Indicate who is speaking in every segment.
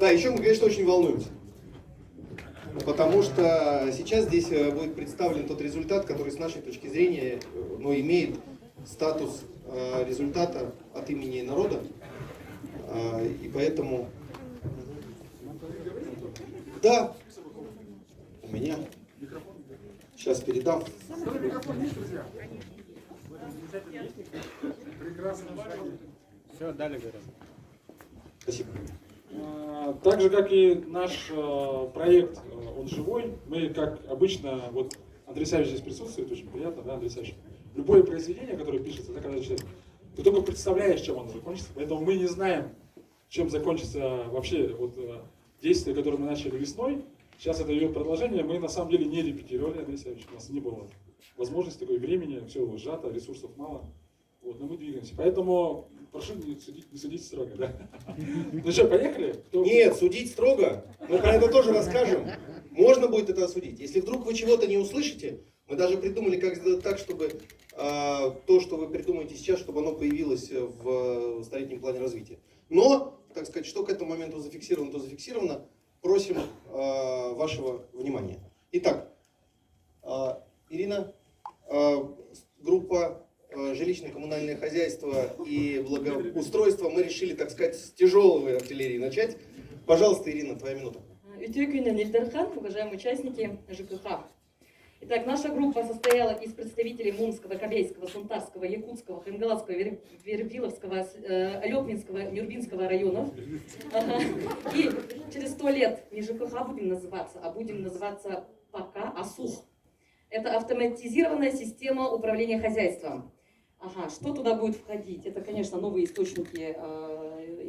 Speaker 1: Да, еще мы, конечно, очень волнуемся. Потому что сейчас здесь будет представлен тот результат, который с нашей точки зрения имеет статус результата от имени народа. И поэтому... Да, у меня. Сейчас передам.
Speaker 2: Прекрасно.
Speaker 3: Все, дали, говорят.
Speaker 1: Спасибо.
Speaker 2: Так же, как и наш проект, он живой. Мы, как обычно, вот Андрей Савич здесь присутствует, очень приятно, да, Андрей Савич? Любое произведение, которое пишется, да, когда человек, ты только представляешь, чем оно закончится. Поэтому мы не знаем, чем закончится вообще вот, действие, которое мы начали весной. Сейчас это идет продолжение. Мы на самом деле не репетировали, Андрей Савич, у нас не было возможности, такой времени, все сжато, ресурсов мало. Вот, но мы двигаемся. Поэтому прошу не судить строго. Да? Ну что, поехали?
Speaker 1: Нет, судить строго. Мы про это тоже расскажем. Можно будет это осудить. Если вдруг вы чего-то не услышите, мы даже придумали, как сделать так, чтобы то, что вы придумаете сейчас, чтобы оно появилось в столетнем плане развития. Но, так сказать, что к этому моменту зафиксировано, то зафиксировано. Просим вашего внимания. Итак, Ирина, группа жилищно-коммунальное хозяйство и благоустройство. Мы решили, так сказать, с тяжелой артиллерии начать. Пожалуйста, Ирина, твоя минута.
Speaker 4: Ютюкюнен Ильдархан, уважаемые участники ЖКХ. Итак, наша группа состояла из представителей Мунского, Кобейского, Сунтарского, Якутского, Хангаласского, Вербиловского, Алепинского, Нюрбинского районов. И через 100 лет не ЖКХ будем называться, а будем называться пока АСУХ. Это автоматизированная система управления хозяйством. Ага, что туда будет входить? Это, конечно, новые источники,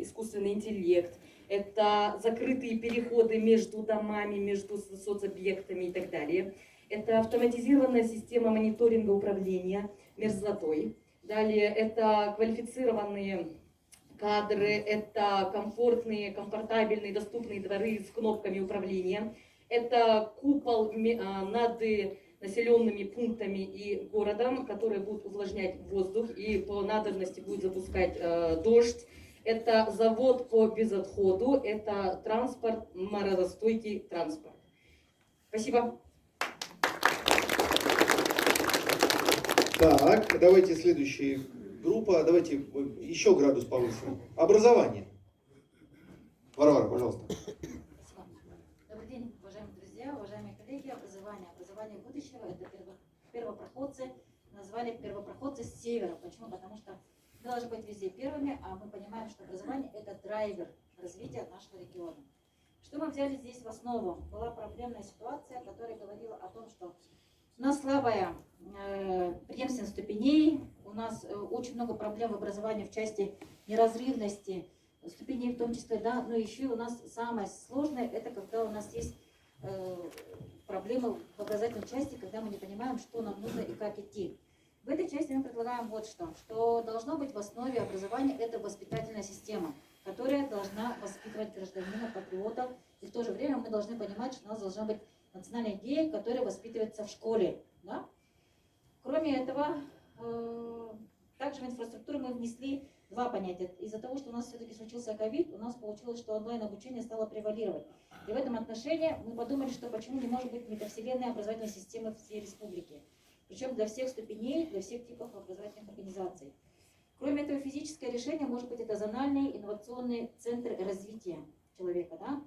Speaker 4: искусственный интеллект, это закрытые переходы между домами, между соцобъектами и так далее. Это автоматизированная система мониторинга управления мерзлотой. Далее это квалифицированные кадры, это комфортные, комфортабельные, доступные дворы с кнопками управления. Это купол над населенными пунктами и городом, которые будут увлажнять воздух и по надобности будет запускать дождь. Это завод по безотходу, это транспорт, морозостойкий транспорт. Спасибо.
Speaker 1: Так, давайте следующая группа, давайте еще градус повысим. Образование. Варвара, пожалуйста.
Speaker 5: Добрый день, уважаемые друзья, уважаемые коллеги. Образование будущего – это первопроходцы, назвали первопроходцы с севера. Почему? Потому что мы должны быть везде первыми, а мы понимаем, что образование – это драйвер развития нашего региона. Что мы взяли здесь в основу? Была проблемная ситуация, которая говорила о том, что у нас слабая преемственность ступеней, у нас очень много проблем в образовании в части неразрывности ступеней в том числе, да, но еще у нас самое сложное, это когда у нас есть проблемы в образовательной части, когда мы не понимаем, что нам нужно и как идти. В этой части мы предлагаем вот что должно быть в основе образования, это воспитательная система, которая должна воспитывать гражданина, патриота, и в то же время мы должны понимать, что у нас должна быть национальная идея, которая воспитывается в школе. Да? Кроме этого, также в инфраструктуру мы внесли два понятия. Из-за того, что у нас все-таки случился ковид, у нас получилось, что онлайн-обучение стало превалировать. И в этом отношении мы подумали, что почему не может быть метавселенной образовательной системы всей республики. Причем для всех ступеней, для всех типов образовательных организаций. Кроме этого, физическое решение может быть это зональный инновационный центр развития человека. Да?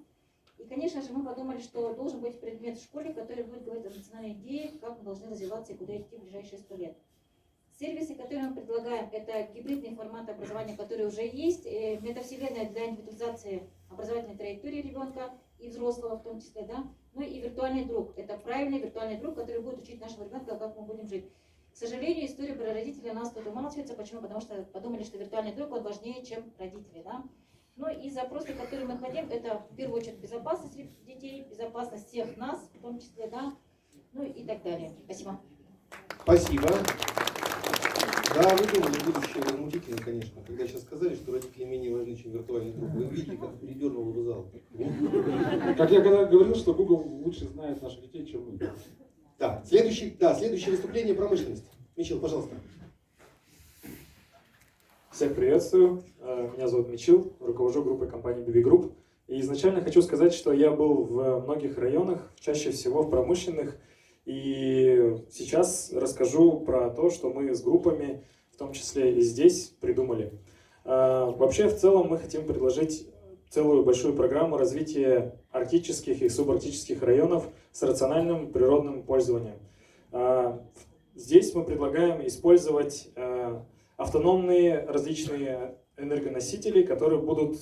Speaker 5: И, конечно же, мы подумали, что должен быть предмет в школе, который будет говорить о национальной идее, как мы должны развиваться и куда идти в ближайшие 100 лет. Сервисы, которые мы предлагаем, это гибридные форматы образования, которые уже есть, метавселенная для индивидуализации образовательной траектории ребенка и взрослого в том числе, да? Ну и виртуальный друг. Это правильный виртуальный друг, который будет учить нашего ребенка, как мы будем жить. К сожалению, история про родителей у нас тут умалчивается. Почему? Потому что подумали, что виртуальный друг он важнее, чем родители, да? Ну и запросы, которые мы хотим, это в первую очередь безопасность детей, безопасность всех нас, в том числе, да, ну и так далее. Спасибо.
Speaker 1: Спасибо. Да, вы думали, будущее возмутительно, конечно. Когда сейчас сказали, что родители менее важны, чем виртуальный друг, вы видели, как передернул в зал.
Speaker 2: Как я когда говорил, что Google лучше знает наших детей, чем мы.
Speaker 1: Да, следующее выступление промышленность. Мичел, пожалуйста.
Speaker 6: Всех приветствую. Меня зовут Мичил, руковожу группой компании BB Group. И изначально хочу сказать, что я был в многих районах, чаще всего в промышленных, и сейчас расскажу про то, что мы с группами, в том числе и здесь, придумали. Вообще, в целом, мы хотим предложить целую большую программу развития арктических и субарктических районов с рациональным природным пользованием. Здесь мы предлагаем использовать автономные различные энергоносители, которые будут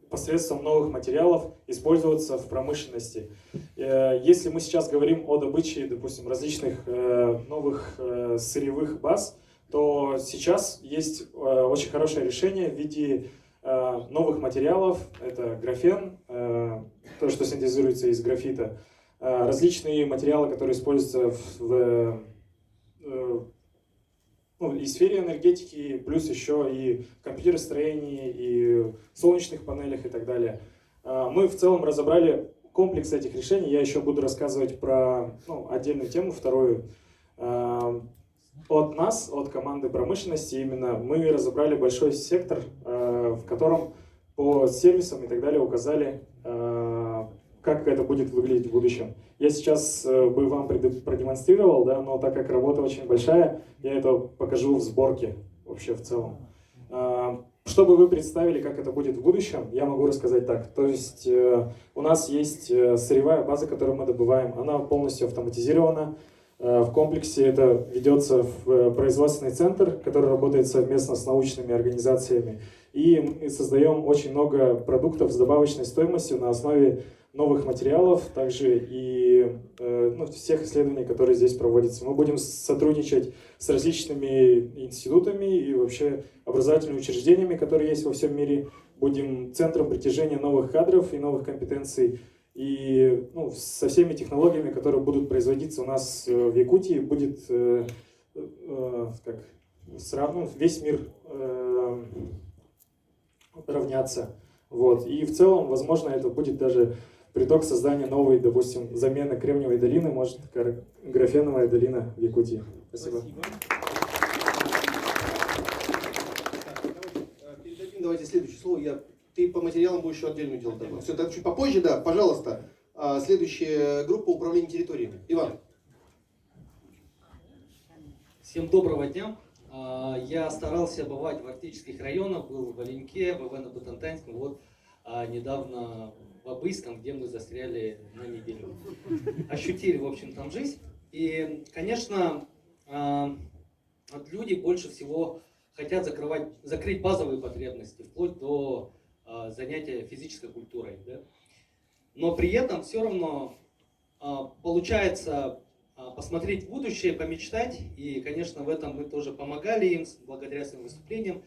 Speaker 6: посредством новых материалов использоваться в промышленности. Если мы сейчас говорим о добыче, допустим, различных новых сырьевых баз, то сейчас есть очень хорошее решение в виде новых материалов. Это графен, то, что синтезируется из графита, различные материалы, которые используются и в сфере энергетики, плюс еще и в компьютеростроении, и в солнечных панелях и так далее. Мы в целом разобрали комплекс этих решений. Я еще буду рассказывать про отдельную тему, вторую. От нас, от команды промышленности именно, мы разобрали большой сектор, в котором по сервисам и так далее указали, как это будет выглядеть в будущем. Я сейчас бы вам продемонстрировал, да, но так как работа очень большая, я это покажу в сборке вообще в целом. Чтобы вы представили, как это будет в будущем, я могу рассказать так. То есть у нас есть сырьевая база, которую мы добываем, она полностью автоматизирована. В комплексе это ведется в производственный центр, который работает совместно с научными организациями. И мы создаем очень много продуктов с добавочной стоимостью на основе новых материалов, также и всех исследований, которые здесь проводятся. Мы будем сотрудничать с различными институтами и вообще образовательными учреждениями, которые есть во всем мире. Будем центром притяжения новых кадров и новых компетенций. И со всеми технологиями, которые будут производиться у нас в Якутии, будет весь мир равняться. Вот. И в целом, возможно, это будет даже приток создания новой, допустим, замены Кремниевой долины, может, графеновая долина в Якутии. Спасибо.
Speaker 1: Передадим, давайте следующее слово. Ты по материалам будешь еще отдельную делать. Все, так чуть попозже, да, пожалуйста. Следующая группа управления территориями. Иван.
Speaker 7: Всем доброго дня. Я старался бывать в арктических районах, был в Оленьке, в Ивано-Бутантанском, вот недавно в Абыйском, где мы застряли на неделю. Ощутили, в общем, там жизнь. И, конечно, люди больше всего хотят закрыть базовые потребности, вплоть до занятия физической культурой. Да? Но при этом все равно получается посмотреть в будущее, помечтать. И, конечно, в этом мы тоже помогали им благодаря своим выступлениям.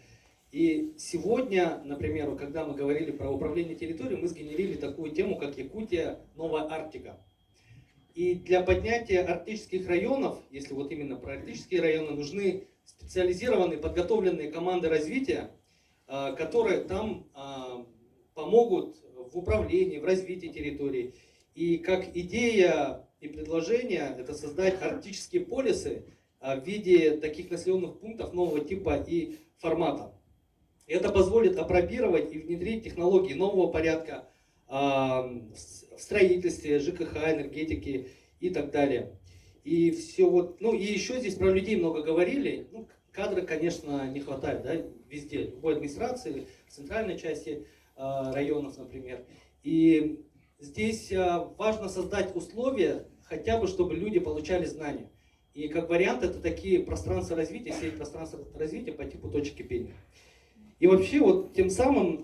Speaker 7: И сегодня, например, когда мы говорили про управление территорией, мы сгенерили такую тему, как Якутия, Новая Арктика. И для поднятия арктических районов, если вот именно про арктические районы, нужны специализированные, подготовленные команды развития, которые там помогут в управлении, в развитии территории. И как идея и предложение, это создать арктические полисы в виде таких населенных пунктов нового типа и формата. Это позволит апробировать и внедрить технологии нового порядка в строительстве, ЖКХ, энергетике и так далее. И все вот, и еще здесь про людей много говорили. Кадры, конечно, не хватает, да, везде, в любой администрации, в центральной части районов, например. И здесь важно создать условия, хотя бы, чтобы люди получали знания. И как вариант, это такие пространства развития, сеть пространств развития по типу точек кипения. И вообще, вот тем самым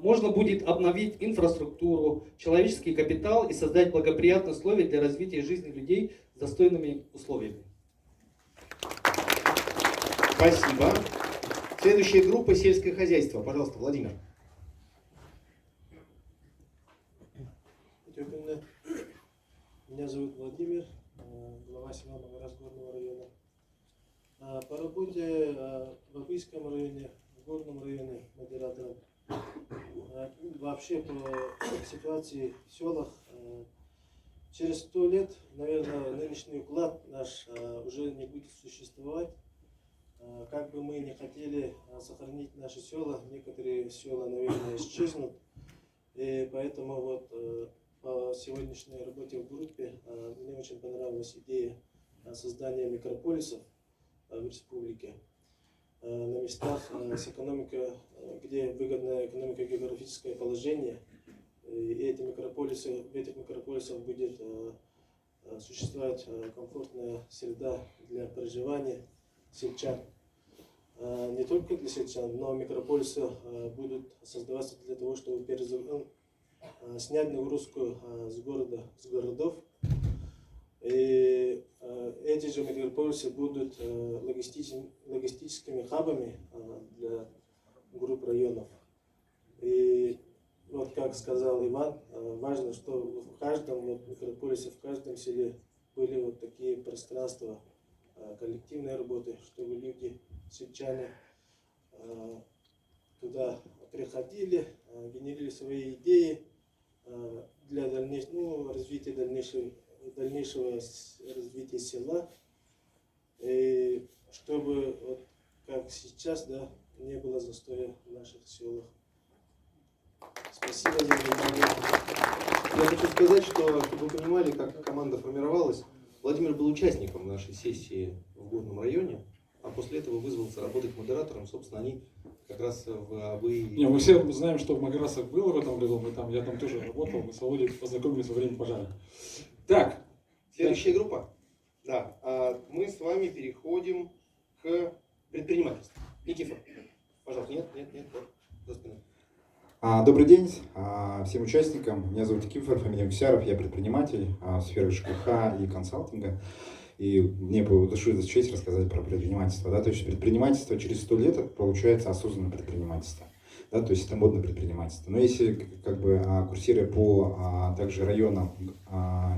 Speaker 7: можно будет обновить инфраструктуру, человеческий капитал и создать благоприятные условия для развития жизни людей с достойными условиями.
Speaker 1: Спасибо. Следующая группа сельское хозяйство. Пожалуйста, Владимир.
Speaker 8: Меня зовут Владимир, глава Семенного Разгорного района. По работе в Абыйском районе, в Горном районе модератором, вообще по ситуации в селах, через 100 лет, наверное, нынешний уклад наш уже не будет существовать. Как бы мы не хотели сохранить наши села, некоторые села, наверное, исчезнут. И поэтому вот по сегодняшней работе в группе мне очень понравилась идея создания микрополисов в республике на местах с экономикой, где выгодное экономико-географическое положение. И эти микрополисы, в этих микрополисах будет существовать комфортная среда для проживания сельчан. Не только для сельчан, но микрополисы будут создаваться для того, чтобы снять нагрузку с городов. И эти же микрополисы будут логистическими хабами для групп районов. И вот как сказал Иван, важно, что в каждом микрополисе, в каждом селе были вот такие пространства коллективной работы, чтобы люди, сельчане, туда приходили, генерили свои идеи для развития дальнейшего развития села, и чтобы вот как сейчас, да, не было застоя в наших селах. Спасибо за внимание.
Speaker 1: Я хочу сказать, что, чтобы вы понимали, как команда формировалась, Владимир был участником нашей сессии в Горном районе, а после этого вызвался работать модератором. Собственно, они как раз
Speaker 2: Не, мы все знаем, что в Маграсах было в этом году, я там тоже работал, мы с Володей познакомились во время пожара. Так.
Speaker 1: Следующая группа. Да, мы с вами переходим к предпринимательству. Никифор, пожалуйста. Нет, вот, за спиной.
Speaker 9: Добрый день всем участникам. Меня зовут Никифор, фамилия Гусяров, я предприниматель в сфере ЖКХ и консалтинга. И мне по душе за честь рассказать про предпринимательство. Да? То есть предпринимательство через 100 лет это получается осознанное предпринимательство. Да? То есть это модное предпринимательство. Но если курсируя по также районам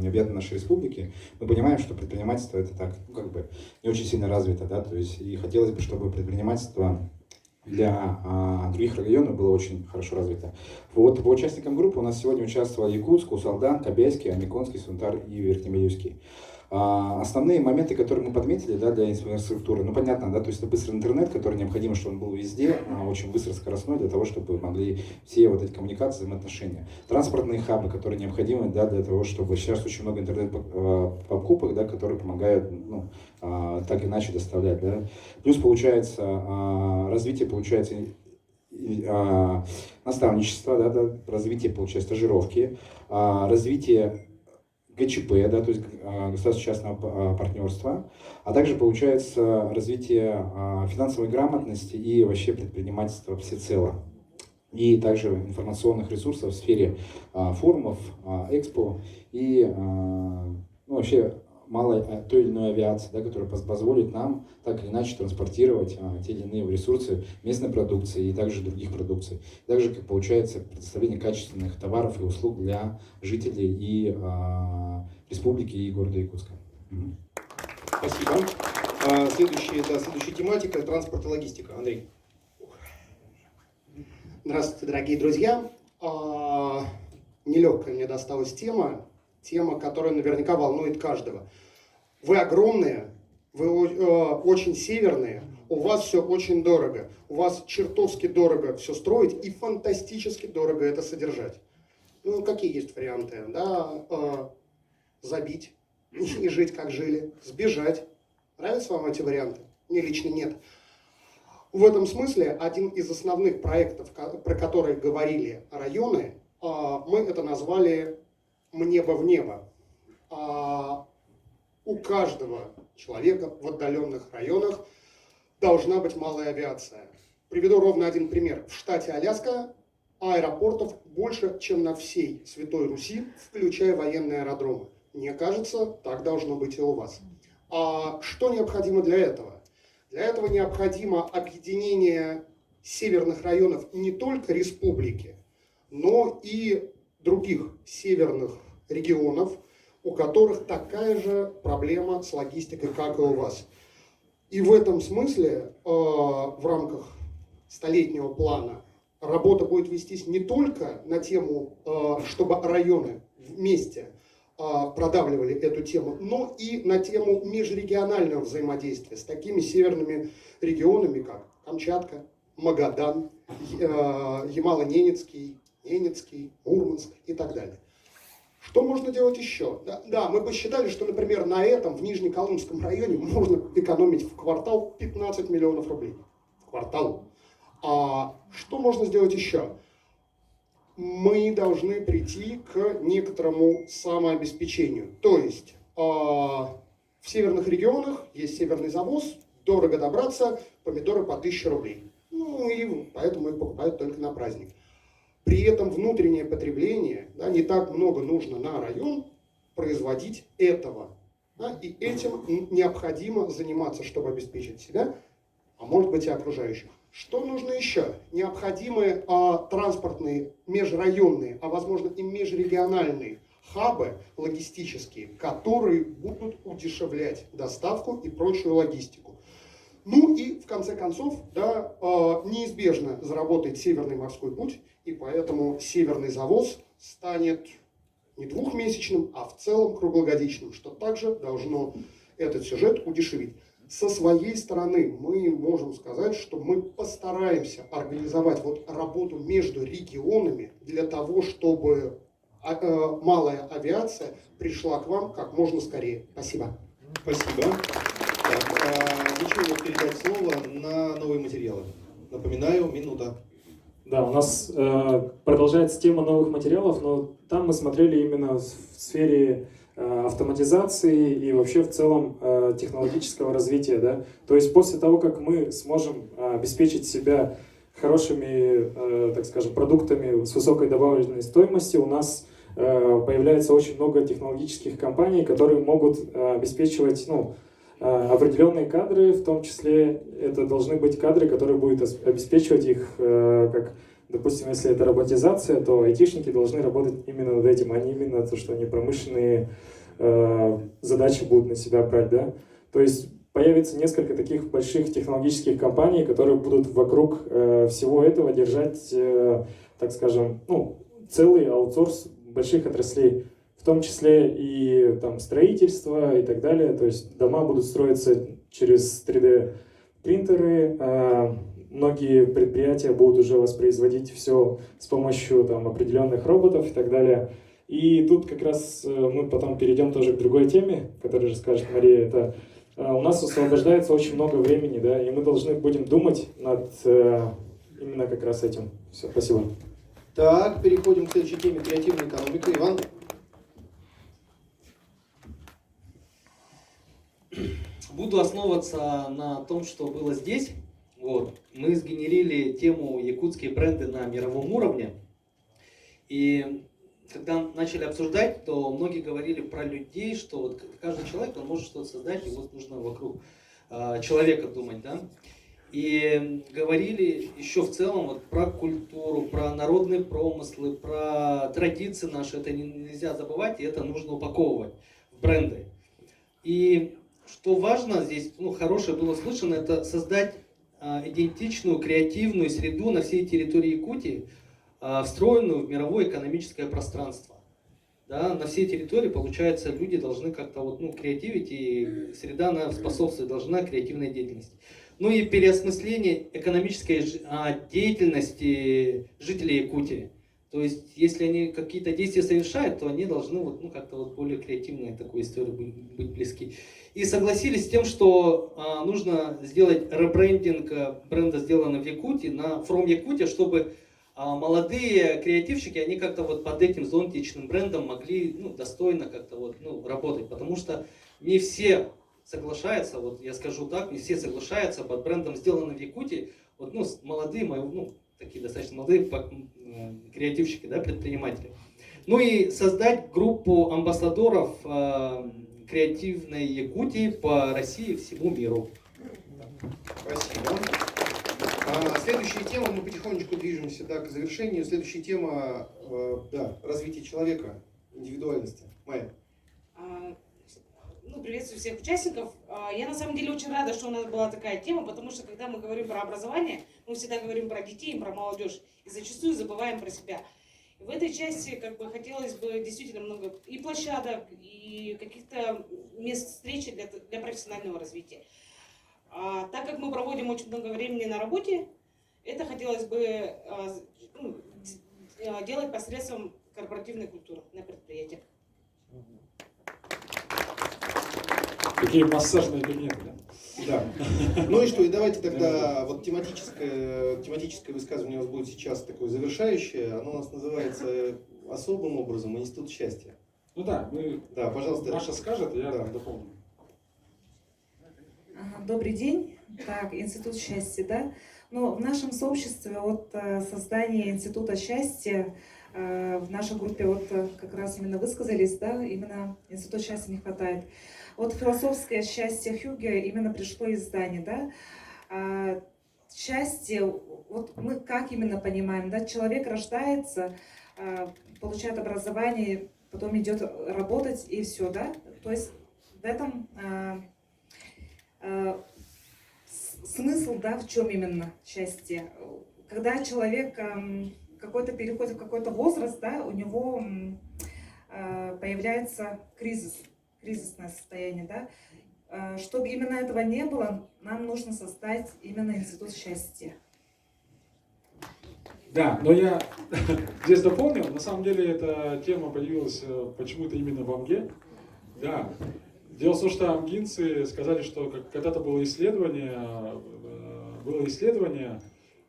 Speaker 9: необъятной нашей республики, мы понимаем, что предпринимательство это так, не очень сильно развито. Да? То есть, и хотелось бы, чтобы предпринимательство для других районов было очень хорошо развито. Вот по участникам группы у нас сегодня участвовал Якутск, Усалдан, Кобяйский, Амиконский, Сунтар и Верхнемилюйский. Основные моменты, которые мы подметили, да, для инфраструктуры, понятно, да, то есть это быстрый интернет, который необходимо, чтобы он был везде, очень быстро скоростной, для того, чтобы могли все вот эти коммуникации, взаимоотношения. Транспортные хабы, которые необходимы, да, для того, чтобы сейчас очень много интернет-покупок, да, которые помогают, так или иначе доставлять, да. Плюс получается развитие, наставничество, да, развитие, получается, стажировки, развитие ГЧП, да, то есть государственно-частного партнерства, а также получается развитие финансовой грамотности и вообще предпринимательства всецело. И также информационных ресурсов в сфере форумов, экспо и вообще малой той или иной авиации, да, которая позволит нам так или иначе транспортировать те или иные ресурсы местной продукции и также других продукций. Также, как получается, предоставление качественных товаров и услуг для жителей и республики, и города Якутска.
Speaker 1: Спасибо. Следующая тематика – транспорт и логистика. Андрей.
Speaker 10: Здравствуйте, дорогие друзья. Нелегкая мне досталась тема, которая наверняка волнует каждого. Вы огромные, вы очень северные, у вас все очень дорого. У вас чертовски дорого все строить и фантастически дорого это содержать. Какие есть варианты? Да, забить и жить, как жили, сбежать. Нравятся вам эти варианты? Мне лично нет. В этом смысле один из основных проектов, про которые говорили районы, мы это назвали «Небо в небо». У каждого человека в отдаленных районах должна быть малая авиация. Приведу ровно один пример. В штате Аляска аэропортов больше, чем на всей Святой Руси, включая военные аэродромы. Мне кажется, так должно быть и у вас. А что необходимо для этого? Для этого необходимо объединение северных районов не только республики, но и других северных регионов, у которых такая же проблема с логистикой, как и у вас. И в этом смысле в рамках столетнего плана работа будет вестись не только на тему, чтобы районы вместе продавливали эту тему, но и на тему межрегионального взаимодействия с такими северными регионами, как Камчатка, Магадан, Ямало-Ненецкий, Ненецкий, Мурманск и так далее. Что можно делать еще? Да, мы посчитали, что, например, на этом в Нижнеколымском районе можно экономить в квартал 15 миллионов рублей. В квартал. А что можно сделать еще? Мы должны прийти к некоторому самообеспечению. То есть в северных регионах есть северный завоз, дорого добраться, помидоры по 1000 рублей. Ну и поэтому их покупают только на праздник. При этом внутреннее потребление, да, не так много нужно на район производить этого. Да, и этим необходимо заниматься, чтобы обеспечить себя, а может быть и окружающих. Что нужно еще? Необходимы транспортные, межрайонные, а возможно и межрегиональные хабы логистические, которые будут удешевлять доставку и прочую логистику. Ну и в конце концов, да, неизбежно заработает Северный морской путь, и поэтому северный завоз станет не двухмесячным, а в целом круглогодичным, что также должно этот сюжет удешевить. Со своей стороны мы можем сказать, что мы постараемся организовать вот работу между регионами для того, чтобы малая авиация пришла к вам как можно скорее. Спасибо.
Speaker 1: Спасибо. Так, зачем передать слово на новые материалы? Напоминаю, минута.
Speaker 6: Да, у нас продолжается тема новых материалов, но там мы смотрели именно в сфере автоматизации и вообще в целом технологического развития. Да? То есть после того, как мы сможем обеспечить себя хорошими, так скажем, продуктами с высокой добавленной стоимостью, у нас появляется очень много технологических компаний, которые могут обеспечивать определенные кадры, в том числе это должны быть кадры, которые будут обеспечивать их, как, допустим, если это роботизация, то айтишники должны работать именно над этим, а не именно то, что они промышленные задачи будут на себя брать, да. То есть появится несколько таких больших технологических компаний, которые будут вокруг всего этого держать, так скажем, целый аутсорс больших отраслей, в том числе и там строительство и так далее. То есть дома будут строиться через 3D принтеры, многие предприятия будут уже воспроизводить все с помощью там определенных роботов и так далее. И тут как раз мы потом перейдем тоже к другой теме, которую же скажет Мария. Это у нас освобождается очень много времени, да, и мы должны будем думать над именно как раз этим. Все, спасибо.
Speaker 1: Так, переходим к следующей теме — креативная экономика. Иван.
Speaker 7: Буду основываться на том, что было здесь. Вот. Мы сгенерили тему якутские бренды на мировом уровне. И когда начали обсуждать, то многие говорили про людей, что вот каждый человек, он может что-то создать, и вот нужно вокруг человека думать, да. И говорили еще в целом вот про культуру, про народные промыслы, про традиции наши. Это нельзя забывать, и это нужно упаковывать в бренды. И что важно здесь, хорошее было слышно, это создать идентичную, креативную среду на всей территории Якутии, встроенную в мировое экономическое пространство. Да, на всей территории, получается, люди должны как-то креативить, и среда она способствует, должна креативной деятельности. Ну и переосмысление экономической деятельности жителей Якутии. То есть, если они какие-то действия совершают, то они должны как-то более креативной такой истории быть близки. И согласились с тем, что нужно сделать ребрендинг бренда, сделанного в Якутии, на From Якутия, чтобы молодые креативщики, они как-то под этим зонтичным брендом могли достойно как-то работать. Потому что не все соглашаются, я скажу так, не все соглашаются под брендом, сделанным в Якутии, молодые, такие достаточно молодые креативщики, да, предприниматели. Ну и создать группу амбассадоров креативной Якутии по России и всему миру.
Speaker 1: Спасибо. Следующая тема, мы потихонечку движемся к завершению. Следующая тема, развитие человека, индивидуальности. Майя.
Speaker 11: Приветствую всех участников. Я на самом деле очень рада, что у нас была такая тема, потому что когда мы говорим про образование, мы всегда говорим про детей, про молодежь, и зачастую забываем про себя. И в этой части хотелось бы действительно много и площадок, и каких-то мест встречи для профессионального развития. Так как мы проводим очень много времени на работе, это хотелось бы делать посредством корпоративной культуры на предприятиях.
Speaker 2: Такие массажные кабинеты, да?
Speaker 1: Да. Ну и что, и давайте тогда вот тематическое высказывание у нас будет сейчас такое завершающее. Оно у нас называется особым образом «Институт счастья».
Speaker 2: Ну да,
Speaker 1: Да, пожалуйста.
Speaker 2: Маша скажет, я
Speaker 1: Да.
Speaker 2: дополню.
Speaker 12: Добрый день. Так, Институт счастья, да? Но в нашем сообществе от создания Института счастья в нашей группе вот как раз именно высказались, да, именно Институт счастья не хватает. Вот философское счастье Хюге именно пришло из Дании, да? Счастье, вот мы как именно понимаем, да? Человек рождается, получает образование, потом идет работать и все, да? То есть в этом смысл, да, в чем именно счастье? Когда человек какой-то переходит в какой-то возраст, да, у него появляется кризисное состояние, да. Чтобы именно этого не было, нам нужно создать именно Институт счастья.
Speaker 2: Да, но я здесь дополню. На самом деле эта тема появилась почему-то именно в Амге. Да. Дело в том, что амгинцы сказали, что когда-то было исследование,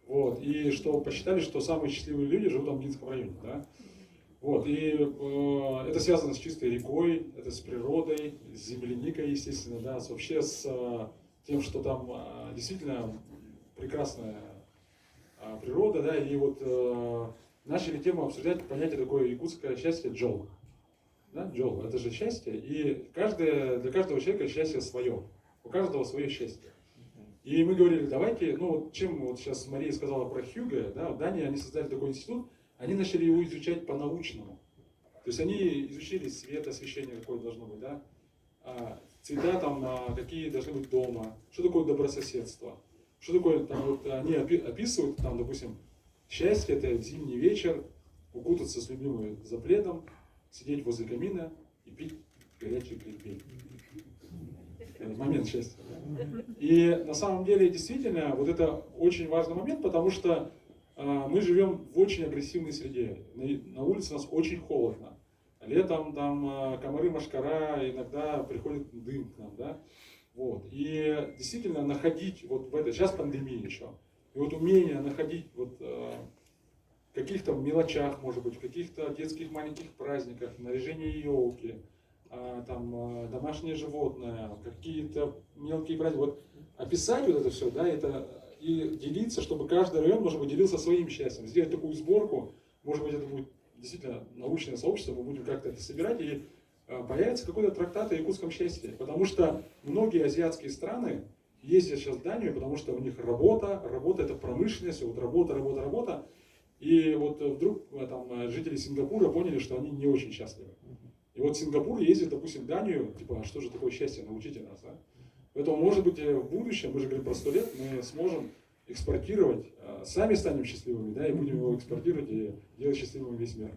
Speaker 2: вот, и что посчитали, что самые счастливые люди живут в Амгинском районе. Да? Вот, и это связано с чистой рекой, это с природой, с земляникой, естественно, да, вообще с тем, что там действительно прекрасная природа, да, и вот начали тему обсуждать понятие такое якутское счастье джол. Да, джол, это же счастье, и для каждого человека счастье свое, у каждого свое счастье. И мы говорили, давайте, ну вот чем вот сейчас Мария сказала про Хьюга, да, в Дании они создали такой институт, они начали его изучать по-научному. То есть они изучили свет, освещение какое должно быть, да, цвета там, какие должны быть дома, что такое добрососедство, что такое, там, вот, они описывают, там, допустим, счастье — это зимний вечер, укутаться с любимым за пледом, сидеть возле камина и пить горячий глинтвейн. Момент счастья. И на самом деле, действительно, вот это очень важный момент, потому что мы живем в очень агрессивной среде. На улице у нас очень холодно. Летом там комары, мошкара, иногда приходит дым к нам, да. Вот. И действительно находить вот в этой, сейчас пандемия еще, и вот умение находить вот в каких-то мелочах, может быть, в каких-то детских маленьких праздниках, наряжение елки, там домашнее животное, какие-то мелкие праздники. Вот описать вот это все, да, это и делиться, чтобы каждый район, может быть, делился своим счастьем. Сделать такую сборку, может быть, это будет действительно научное сообщество, мы будем как-то это собирать, и появится какой-то трактат о якутском счастье. Потому что многие азиатские страны ездят сейчас в Данию, потому что у них работа это промышленность, вот работа. И вот вдруг там жители Сингапура поняли, что они не очень счастливы. И вот Сингапур ездит, допустим, в Данию, типа, а что же такое счастье, научите нас, да? Поэтому, может быть, в будущем, мы же говорим про 100 лет, мы сможем экспортировать, сами станем счастливыми, да, и будем его экспортировать и делать счастливым весь мир.